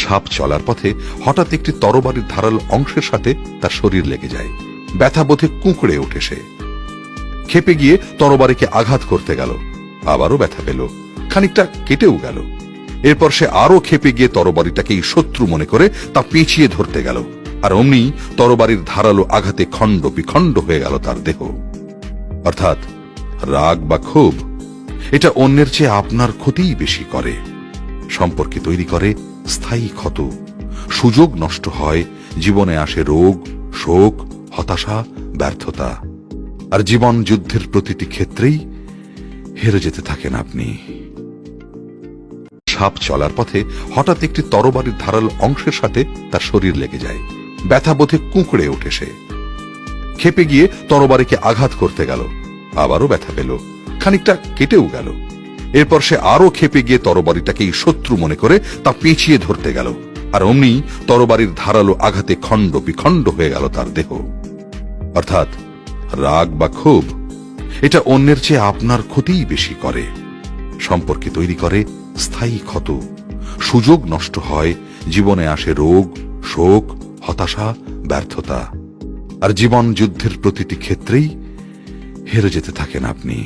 সাপ চলার পথে হঠাৎ একটি তরবারির ধারালো অংশের সাথে তার শরীর লেগে যায়। ব্যথা বোধে কুঁকড়ে ওঠে সে। ক্ষেপে গিয়ে তরবারিকে আঘাত করতে গেল, আবারও ব্যথা পেল, খানিকটা কেটেও গেল। এরপর সে আরো ক্ষেপে গিয়ে তরবারিটাকেই শত্রু মনে করে তা পেঁচিয়ে ধরতে গেল, আর অমনি তরবারির ধারালো আঘাতে খণ্ড বিখণ্ড হয়ে গেল তার দেহ। অর্থাৎ রাগ বা ক্ষোভ এটা অন্যের চেয়ে আপনার ক্ষতিই বেশি করে, সম্পর্কে তৈরি করে স্থায়ী ক্ষত, সুযোগ নষ্ট হয়, জীবনে আসে রোগ, শোক, হতাশা, ব্যর্থতা, আর জীবন যুদ্ধের প্রতিটি ক্ষেত্রেই হেরে যেতে থাকেন আপনি। সাপ চলার পথে হঠাৎ একটি তরবারির ধারালো অংশের সাথে তার শরীর লেগে যায়। ব্যথা বোধে কুঁকড়ে ওঠে সে। ক্ষেপে গিয়ে তরবারিকে আঘাত করতে গেল, আবারও ব্যথা পেল, খানিকটা কেটেও গেল। এরপর সে আরো ক্ষেপে গিয়ে তরবারিটাকেই শত্রু মনে করে তা পেঁচিয়ে ধরতে গেল, আর অমনি তরবারির ধারালো আঘাতে খণ্ড বিখণ্ড হয়ে গেল তার দেহ। অর্থাৎ রাগ বা ক্ষোভ এটা অন্যের চেয়ে আপনার ক্ষতিই বেশি করে, সম্পর্কে তৈরি করে স্থায়ী ক্ষত, সুযোগ নষ্ট হয়, জীবনে আসে রোগ, শোক, হতাশা, ব্যর্থতা, আর জীবন যুদ্ধের প্রতিটি ক্ষেত্রেই হেরে যেতে থাকেন আপনি।